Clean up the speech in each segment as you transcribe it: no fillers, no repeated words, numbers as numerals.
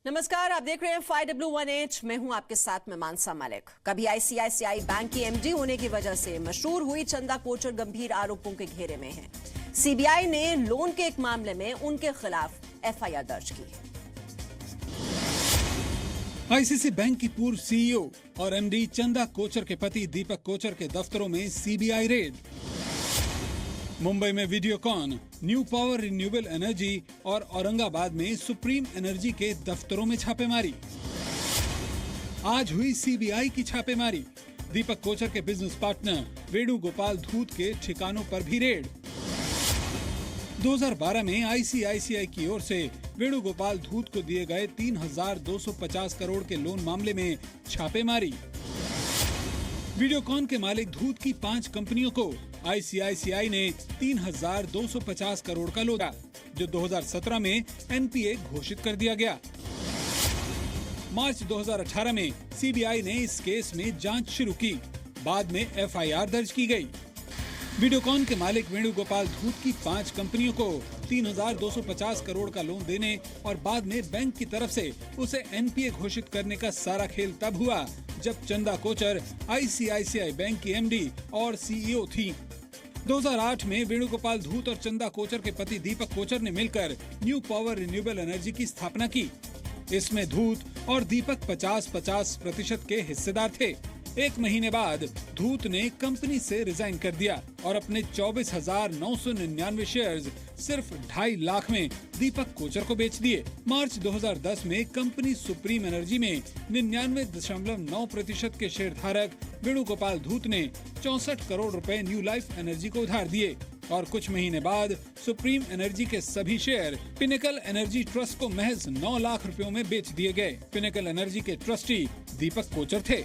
नमस्कार, आप देख रहे हैं 5W1H। मैं हूं आपके साथ में मानसा मलिक। कभी आईसीआईसीआई बैंक की एमडी होने की वजह से मशहूर हुई चंदा कोचर गंभीर आरोपों के घेरे में है। सीबीआई ने लोन के एक मामले में उनके खिलाफ एफआईआर दर्ज की है। आईसीसी बैंक की पूर्व सीईओ और एमडी चंदा कोचर के पति दीपक कोचर के दफ्तरों में सीबीआई रेड। मुंबई में Videocon, new power renewable energy और औरंगाबाद में सुप्रीम एनर्जी के दफ्तरों में छापेमारी। आज हुई सीबीआई की छापेमारी। दीपक कोचर के बिजनेस पार्टनर वेणुगोपाल धूत के ठिकानों पर भी रेड। 2012 में आईसीआईसीआई की ओर से वेणुगोपाल धूत को दिए गए 3,250 करोड़ के लोन मामले में छापेमारी। वीडियोकॉन के मालिक धूत की 5 कंपनियों को आईसीआईसीआई ने 3,250 करोड़ का लोन, जो 2017 में एनपीए घोषित कर दिया गया। मार्च 2018 में सीबीआई ने इस केस में जांच शुरू की। बाद में एफआईआर दर्ज की गई। वीडियोकॉन के मालिक वेणुगोपाल धूत की 5 कंपनियों को 3,250 करोड़ का लोन देने और बाद में बैंक की तरफ से उसे एनपीए घोषित करने का सारा खेल तब हुआ जब चंदा कोचर आईसीआईसीआई बैंक की एमडी और सीईओ थी। 2008 में वेणुगोपाल धूत और चंदा कोचर के पति दीपक कोचर ने मिलकर न्यू पावर रिन्यूएबल एनर्जी की स्थापना की। इसमें धूत और दीपक 50-50% के हिस्सेदार थे। एक महीने बाद धूत ने कंपनी से रिजाइन कर दिया और अपने 24,999 शेयर्स सिर्फ 2.5 लाख में दीपक कोचर को बेच दिए। मार्च 2010 में कंपनी सुप्रीम एनर्जी में 99.9% के शेयर धारक वेणुगोपाल धूत ने 64 करोड़ रुपए न्यू लाइफ एनर्जी को उधार दिए और कुछ महीने बाद सुप्रीम एनर्जी के सभी शेयर पिनेकल एनर्जी ट्रस्ट को महज 9 लाख रुपयों में बेच दिए गए। पिनेकल एनर्जी के ट्रस्टी दीपक कोचर थे।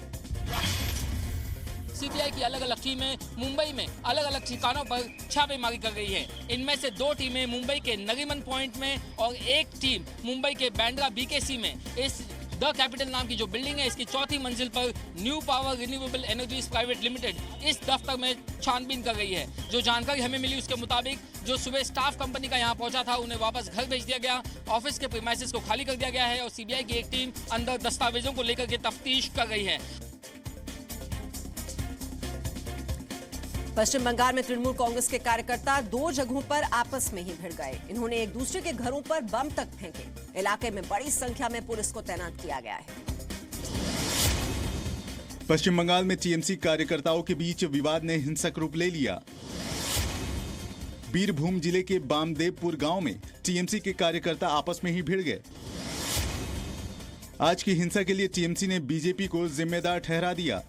सीबीआई की अलग अलग टीमें मुंबई में अलग अलग ठिकानों पर छापेमारी कर रही है। इनमें से 2 टीमें मुंबई के नरीमन पॉइंट में और एक टीम मुंबई के बांद्रा बीकेसी में इस द कैपिटल नाम की जो बिल्डिंग है, इसकी 4थी मंजिल पर new power renewable energies private limited इस दफ्तर में छानबीन कर रही है। जो जानकारी हमें मिली उसके मुताबिक जो सुबह स्टाफ कंपनी का यहाँ पहुंचा था उन्हें वापस घर भेज दिया गया। ऑफिस के प्रीमाइसेस को खाली कर दिया गया है और सीबीआई की एक टीम अंदर दस्तावेजों को लेकर के तफ्तीश कर रही है। पश्चिम बंगाल में तृणमूल कांग्रेस के कार्यकर्ता 2 जगहों पर आपस में ही भिड़ गए। इन्होंने एक दूसरे के घरों पर बम तक फेंके। इलाके में बड़ी संख्या में पुलिस को तैनात किया गया है। पश्चिम बंगाल में टीएमसी कार्यकर्ताओं के बीच विवाद ने हिंसक रूप ले लिया। बीरभूम जिले के बामदेवपुर गांव में टीएमसी के कार्यकर्ता आपस में ही भिड़ गए। आज की हिंसा के लिए टीएमसी ने बीजेपी को जिम्मेदार ठहरा दिया।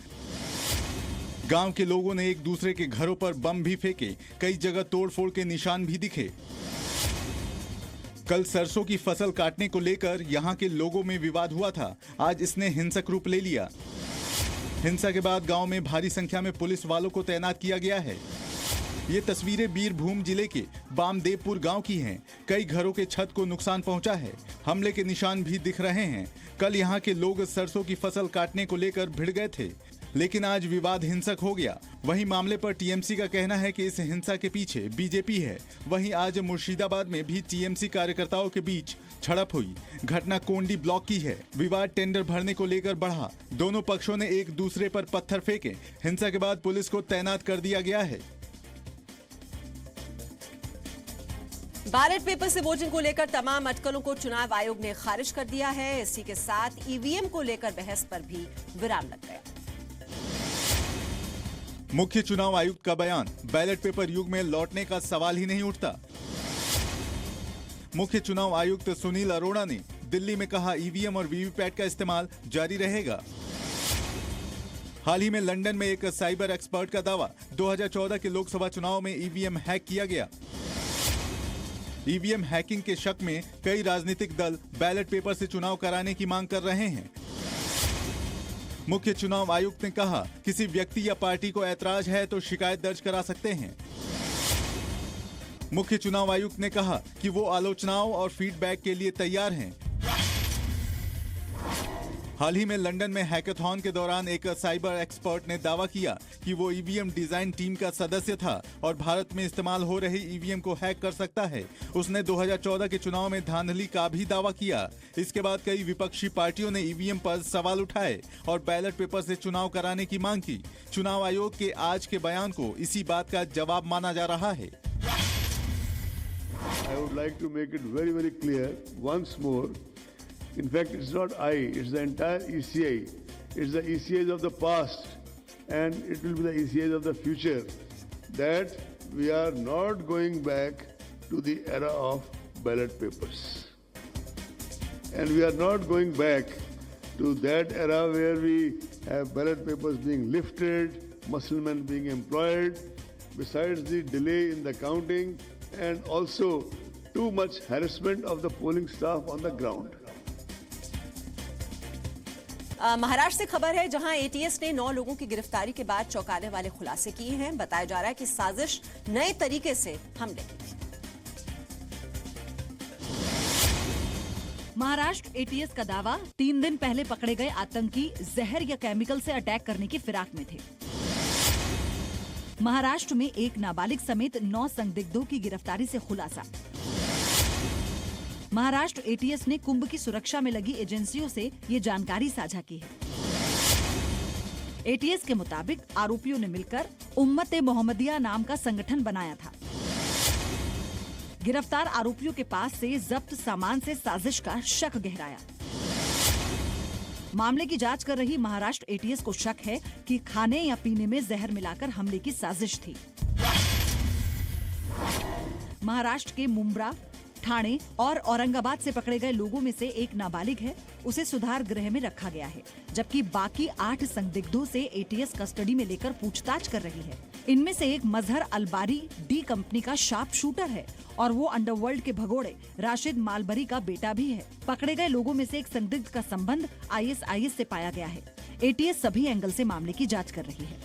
गांव के लोगों ने एक दूसरे के घरों पर बम भी फेंके। कई जगह तोड़फोड़ के निशान भी दिखे। कल सरसों की फसल काटने को लेकर यहां के लोगों में विवाद हुआ था। आज इसने हिंसक रूप ले लिया। हिंसा के बाद गांव में भारी संख्या में पुलिस वालों को तैनात किया गया है। ये तस्वीरें बीरभूम जिले के बामदेवपुर गांव की हैं। कई घरों के छत को नुकसान पहुंचा है। हमले के निशान भी दिख रहे हैं। कल यहां के लोग सरसों की फसल काटने को लेकर भिड़ गए थे, लेकिन आज विवाद हिंसक हो गया। वहीं मामले पर टीएमसी का कहना है कि इस हिंसा के पीछे बीजेपी है। वहीं आज मुर्शिदाबाद में भी टीएमसी कार्यकर्ताओं के बीच झड़प हुई। घटना कोंडी ब्लॉक की है। विवाद टेंडर भरने को लेकर बढ़ा। दोनों पक्षों ने एक दूसरे पर पत्थर फेंके। हिंसा के बाद पुलिस को तैनात कर दिया गया है। बैलेट पेपर से वोटिंग को लेकर तमाम अटकलों को चुनाव आयोग ने खारिज कर दिया है। इसी के साथ ईवीएम को लेकर बहस पर भी विराम लग गया। मुख्य चुनाव आयुक्त का बयान, बैलेट पेपर युग में लौटने का सवाल ही नहीं उठता। मुख्य चुनाव आयुक्त सुनील अरोड़ा ने दिल्ली में कहा, ईवीएम और वीवीपैट का इस्तेमाल जारी रहेगा। हाल ही में लंदन में एक साइबर एक्सपर्ट का दावा, 2014 के लोकसभा चुनाव में ईवीएम हैक किया गया। ईवीएम हैकिंग के शक में कई राजनीतिक दल बैलेट पेपर से चुनाव कराने की मांग कर रहे हैं। मुख्य चुनाव आयुक्त ने कहा, किसी व्यक्ति या पार्टी को ऐतराज है तो शिकायत दर्ज करा सकते हैं। मुख्य चुनाव आयुक्त ने कहा कि वो आलोचनाओं और फीडबैक के लिए तैयार हैं। हाल ही में लंदन में हैकाथॉन के दौरान एक साइबर एक्सपर्ट ने दावा किया कि वो ईवीएम डिजाइन टीम का सदस्य था और भारत में इस्तेमाल हो रहे ईवीएम को हैक कर सकता है। उसने 2014 के चुनाव में धांधली का भी दावा किया। इसके बाद कई विपक्षी पार्टियों ने ईवीएम पर सवाल उठाए और बैलेट पेपर से चुनाव कराने की मांग की। चुनाव आयोग के आज के बयान को इसी बात का जवाब माना जा रहा है। I would like to make it very, very clear once more. In fact, it's not I, it's the entire ECI. It's the ECIs of the past and it will be the ECIs of the future, that we are not going back to the era of ballot papers. And we are not going back to that era where we have ballot papers being lifted, musclemen being employed, besides the delay in the counting and also too much harassment of the polling staff on the ground. Maharashtra से खबर है, जहां ATS ने 9 लोगों की गिरफ्तारी के बाद चौंकाने वाले खुलासे किए हैं। बताया जा रहा है कि साजिश नए तरीके से हमले की थी। महाराष्ट्र एटीएस का दावा, 3 दिन पहले पकड़े गए आतंकी जहर या केमिकल से अटैक करने की फिराक में थे। महाराष्ट्र में एक नाबालिग समेत 9 संदिग्धों की गिरफ्तारी से खुलासा। महाराष्ट्र एटीएस ने कुंभ की सुरक्षा में लगी एजेंसियों से ये जानकारी साझा की है। एटीएस के मुताबिक आरोपियों ने मिलकर उम्मत-ए-मोहम्मदिया नाम का संगठन बनाया था। गिरफ्तार आरोपियों के पास से जब्त सामान से साजिश का शक गहराया। मामले की जांच कर रही महाराष्ट्र एटीएस को शक है कि खाने या पीने में जहर मिलाकर हमले की साजिश थी। महाराष्ट्र के मुंब्रा, ठाणे और औरंगाबाद से पकड़े गए लोगों में से एक नाबालिग है, उसे सुधार गृह में रखा गया है, जबकि बाकी 8 संदिग्धों से एटीएस कस्टडी में लेकर पूछताछ कर रही है। इनमें से एक मजहर अलबारी डी कंपनी का शार्प शूटर है और वो अंडरवर्ल्ड के भगोड़े राशिद मालबरी का बेटा भी है। पकड़े गए लोगों में से एक संदिग्ध का संबंध आईएसआईएस से पाया गया है। एटीएस सभी एंगल से मामले की जांच कर रही है।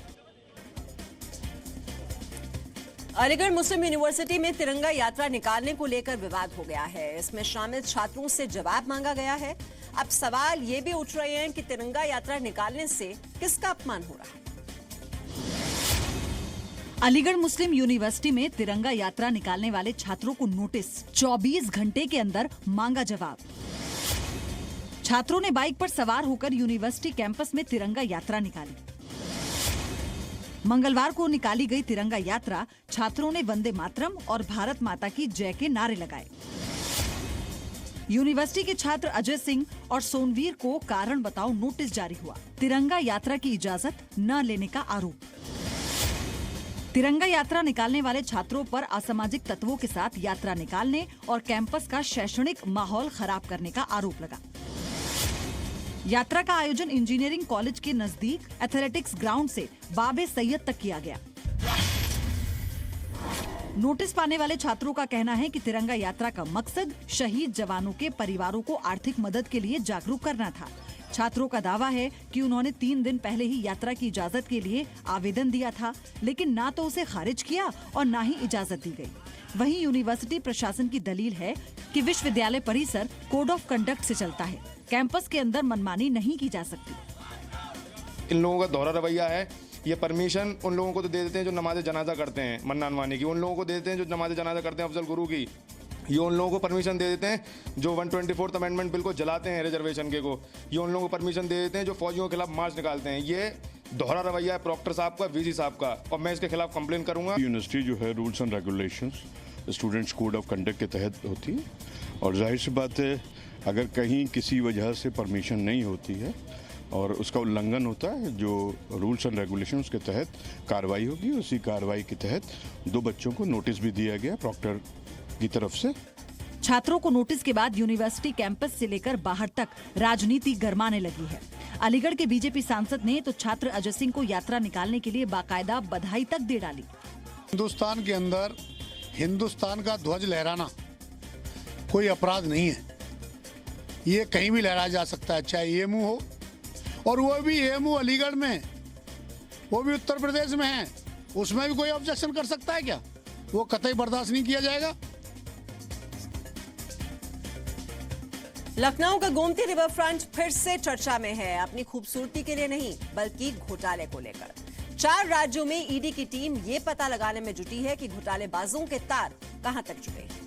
अलीगढ़ मुस्लिम यूनिवर्सिटी में तिरंगा यात्रा निकालने को लेकर विवाद हो गया है। इसमें शामिल छात्रों से जवाब मांगा गया है। अब सवाल ये भी उठ रहे हैं कि तिरंगा यात्रा निकालने से किसका अपमान हो रहा है। अलीगढ़ मुस्लिम यूनिवर्सिटी में तिरंगा यात्रा निकालने वाले छात्रों को नोटिस, 24 घंटे के अंदर मांगा जवाब। छात्रों ने बाइक पर सवार होकर यूनिवर्सिटी कैंपस में तिरंगा यात्रा निकाली। मंगलवार को निकाली गई तिरंगा यात्रा छात्रों ने वंदे मातरम और भारत माता की जय के नारे लगाए। यूनिवर्सिटी के छात्र अजय सिंह और सोनवीर को कारण बताओ नोटिस जारी हुआ। तिरंगा यात्रा की इजाजत न लेने का आरोप। तिरंगा यात्रा निकालने वाले छात्रों पर असामाजिक तत्वों के साथ यात्रा निकालने और कैंपस का शैक्षणिक माहौल खराब करने का आरोप लगा। यात्रा का आयोजन इंजीनियरिंग कॉलेज के नजदीक एथलेटिक्स ग्राउंड से बाबे सैयद तक किया गया। नोटिस पाने वाले छात्रों का कहना है कि तिरंगा यात्रा का मकसद शहीद जवानों के परिवारों को आर्थिक मदद के लिए जागरूक करना था। छात्रों का दावा है कि उन्होंने 3 दिन पहले ही यात्रा की इजाजत के लिए आवेदन दिया था, लेकिन ना तो उसे खारिज किया और ना ही इजाजत दी गई। वहीं यूनिवर्सिटी प्रशासन की दलील है कि विश्वविद्यालय परिसर कोड ऑफ कंडक्ट से चलता है, कैंपस के अंदर मनमानी नहीं की जा सकती। इन लोगों का दोहरा रवैया है। ये परमिशन उन लोगों को तो दे देते हैं जो नमाज जनाजा करते हैं मन्नान वानी की, उन लोगों को दे देते हैं जो नमाज जनाजा करते हैं अफजल गुरु की। ये उन लोगों को परमिशन दे देते हैं जो 124th अमेंडमेंट बिल को जलाते हैं रिजर्वेशन के को। ये उन लोगों को परमिशन दे देते हैं जो फौजियों के खिलाफ मार्च निकालते हैं। ये दोहरा रवैया है प्रॉक्टर साहब का, वीसी साहब का, और मैं इसके खिलाफ कंप्लेन करूंगा। यूनिवर्सिटी जो है rules and regulations students code of conduct के तहत होती है और जाहिर सी बात है अगर कहीं किसी वजह से परमिशन नहीं होती है और उसका उल्लंघन होता है, जो रूल्स एंड रेगुलेशंस के तहत कार्रवाई होगी। उसी कार्रवाई के तहत 2 बच्चों को नोटिस भी दिया गया प्रॉक्टर की तरफ से। छात्रों को नोटिस के बाद यूनिवर्सिटी कैंपस से लेकर बाहर तक राजनीति गरमाने लगी है। अलीगढ़ के बीजेपी सांसद ने तो छात्र अजय सिंह को यात्रा निकालने के लिए बाकायदा बधाई तक दे डाली। हिंदुस्तान के अंदर हिंदुस्तान का ध्वज लहराना कोई अपराध नहीं है। ये कहीं भी लहराया जा सकता है, चाहे एएमयू हो, और वो भी एएमयू अलीगढ़ में, वो भी उत्तर प्रदेश में है, उसमें भी कोई ऑब्जेक्शन कर सकता है क्या? वो कतई बर्दाश्त नहीं किया जाएगा। लखनऊ का गोमती रिवर फ्रंट फिर से चर्चा में है, अपनी खूबसूरती के लिए नहीं बल्कि घोटाले को लेकर। 4 राज्यों में ईडी की टीम ये पता लगाने में जुटी है कि घोटालेबाजों के तार कहां तक जुड़े हैं।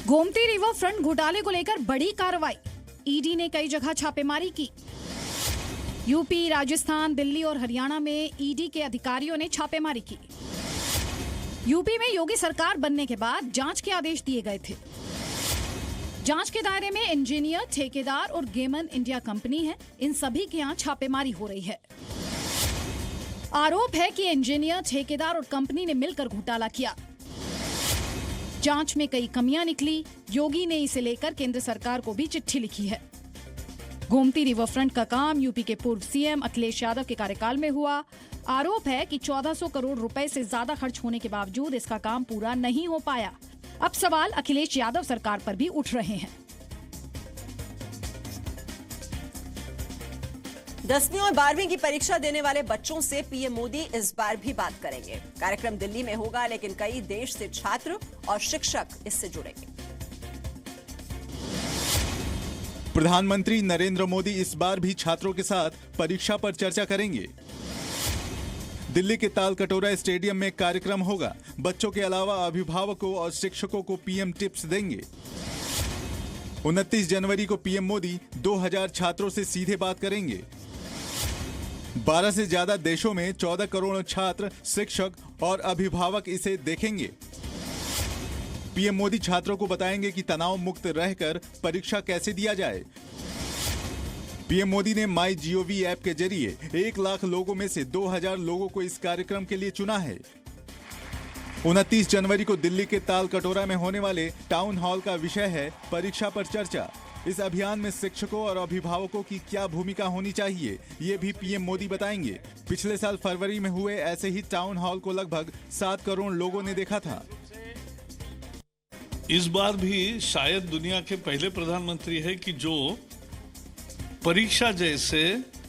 गोमती रिवर फ्रंट घोटाले को लेकर बड़ी कार्रवाई, ईडी ने कई जगह छापेमारी की। यूपी, राजस्थान, दिल्ली और हरियाणा में ईडी के अधिकारियों ने छापेमारी की। यूपी में योगी सरकार बनने के बाद जांच के आदेश दिए गए थे। जांच के दायरे में इंजीनियर, ठेकेदार और गेमन इंडिया कंपनी है, इन सभी के यहाँ छापेमारी हो रही है। आरोप है कि इंजीनियर, ठेकेदार और कंपनी ने मिलकर घोटाला किया। जांच में कई कमियां निकली, योगी ने इसे लेकर केंद्र सरकार को भी चिट्ठी लिखी है। गोमती रिवर फ्रंट का काम यूपी के पूर्व सीएम अखिलेश यादव के कार्यकाल में हुआ। आरोप है कि 1400 करोड़ रुपए से ज्यादा खर्च होने के बावजूद इसका काम पूरा नहीं हो पाया। अब सवाल अखिलेश यादव सरकार पर भी उठ रहे हैं। 10वीं और 12वीं की परीक्षा देने वाले बच्चों से पीएम मोदी इस बार भी बात करेंगे। कार्यक्रम दिल्ली में होगा, लेकिन कई देश से छात्र और शिक्षक इससे जुड़ेंगे। प्रधानमंत्री नरेंद्र मोदी इस बार भी छात्रों के साथ परीक्षा पर चर्चा करेंगे। दिल्ली के तालकटोरा स्टेडियम में कार्यक्रम होगा। बच्चों के अलावा अभिभावकों और शिक्षकों को पीएम टिप्स देंगे। 29 जनवरी को पीएम मोदी 2000 छात्रों से सीधे बात करेंगे। 12 से ज्यादा देशों में 14 करोड़ छात्र, शिक्षक और अभिभावक इसे देखेंगे। पीएम मोदी छात्रों को बताएंगे कि तनाव मुक्त रहकर परीक्षा कैसे दिया जाए। पीएम मोदी ने माई जीओवी ऐप के जरिए 1 लाख लोगों में से 2000 लोगों को इस कार्यक्रम के लिए चुना है। 29 जनवरी को दिल्ली के तालकटोरा में होने वाले टाउन हॉल का विषय है परीक्षा पर चर्चा। इस अभियान में शिक्षकों और अभिभावकों की क्या भूमिका होनी चाहिए, ये भी पीएम मोदी बताएंगे। पिछले साल फरवरी में हुए ऐसे ही टाउन हॉल को लगभग 7 करोड़ लोगों ने देखा था। इस बार भी शायद दुनिया के पहले प्रधानमंत्री है कि जो परीक्षा जैसे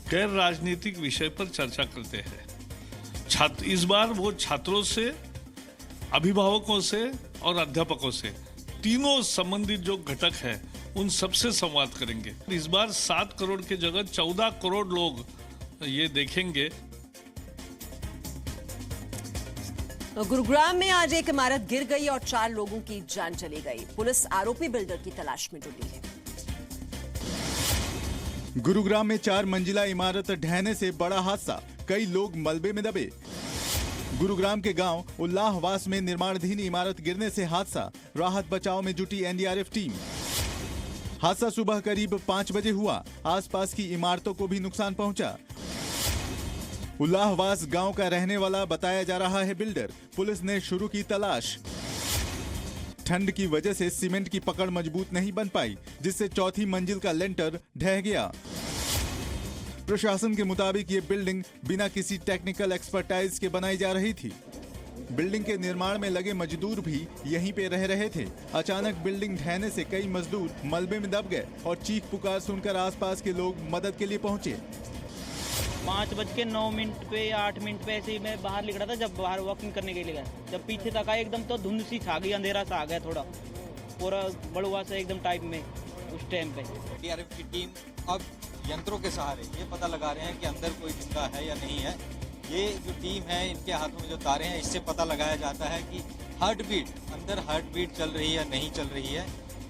गैर राजनीतिक विषय पर चर्चा करते हैं। इस बार वो छात्रों से, अभिभावकों से और अध्यापकों से, तीनों संबंधित जो घटक है उन सबसे संवाद करेंगे। इस बार 7 करोड़ की जगह 14 करोड़ लोग ये देखेंगे। गुरुग्राम में आज एक इमारत गिर गई और 4 लोगों की जान चली गई। पुलिस आरोपी बिल्डर की तलाश में जुटी है। गुरुग्राम में 4 मंजिला इमारत ढहने से बड़ा हादसा, कई लोग मलबे में दबे। गुरुग्राम के गांव उल्लाहवास में निर्माणाधीन इमारत गिरने से हादसा, राहत बचाव में जुटी एनडीआरएफ टीम। हादसा सुबह करीब 5 बजे हुआ। आसपास की इमारतों को भी नुकसान पहुंचा। उल्लाहवास गांव का रहने वाला बताया जा रहा है बिल्डर। पुलिस ने शुरू की तलाश। ठंड की वजह से सीमेंट की पकड़ मजबूत नहीं बन पाई, जिससे 4थी मंजिल का लेंटर ढह गया। प्रशासन के मुताबिक ये बिल्डिंग बिना किसी टेक्निकल एक्सपर्टाइज के बनाई जा रही थी। बिल्डिंग के निर्माण में लगे मजदूर भी यहीं पे रह रहे थे। अचानक बिल्डिंग ढहने से कई मजदूर मलबे में दब गए और चीख पुकार सुनकर आसपास के लोग मदद के लिए पहुंचे। 5:09 पे या 8 मिनट पे ऐसे ही मैं बाहर निकला था, जब बाहर वॉकिंग करने के लिए गया। जब पीछे तक आया एकदम तो धुंध सी छा गई, अंधेरा सा आ गया, थोड़ा पूरा बड़ुआ सा एकदम टाइप में उस टाइम पे। एनडीआरएफ की टीम अब यंत्रों के सहारे ये पता लगा रहे हैं कि अंदर कोई जिंदा है या नहीं है। ये जो टीम है, इनके हाथों में जो तारे हैं, इससे पता लगाया जाता है कि अंदर हार्ट बीट चल रही है या नहीं चल रही है।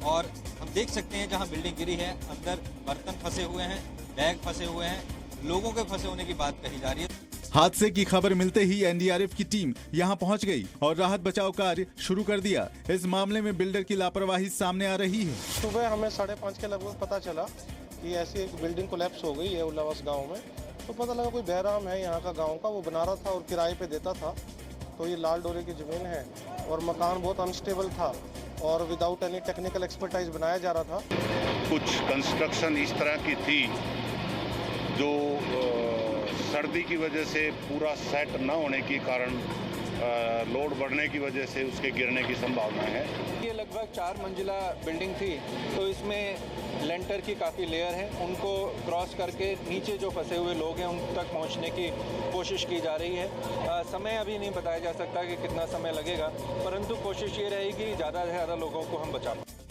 और हम देख सकते हैं जहाँ बिल्डिंग गिरी है, अंदर बर्तन फंसे हुए हैं, बैग फंसे हुए हैं, लोगों के फंसे होने की बात कही जा रही है। हादसे की खबर मिलते ही एनडीआरएफ की टीम यहां पहुंच गई और राहत बचाव कार्य शुरू कर दिया। इस मामले में बिल्डर की लापरवाही सामने आ रही है। सुबह हमें 5:30 के लगभग पता चला कि ऐसी एक बिल्डिंग कोलैप्स हो गई है उल्लाहवास गांव में। तो पता लगा कोई बहराम है यहाँ का गाँव का, वो बना रहा था और किराए पे देता था। तो ये लाल डोरे की जमीन है और मकान बहुत अनस्टेबल था और विदाउट एनी टेक्निकल एक्सपर्टाइज बनाया जा रहा था। कुछ कंस्ट्रक्शन इस तरह की थी जो सर्दी की वजह से पूरा सेट न होने के कारण लोड बढ़ने की वजह से उसके गिरने की संभावना है। ये लगभग 4 मंजिला बिल्डिंग थी, तो इसमें लेंटर की काफ़ी लेयर है। उनको क्रॉस करके नीचे जो फंसे हुए लोग हैं उन तक पहुंचने की कोशिश की जा रही है। समय अभी नहीं बताया जा सकता कि कितना समय लगेगा, परंतु कोशिश ये रहेगी ज़्यादा से ज़्यादा लोगों को हम बचा पाएं।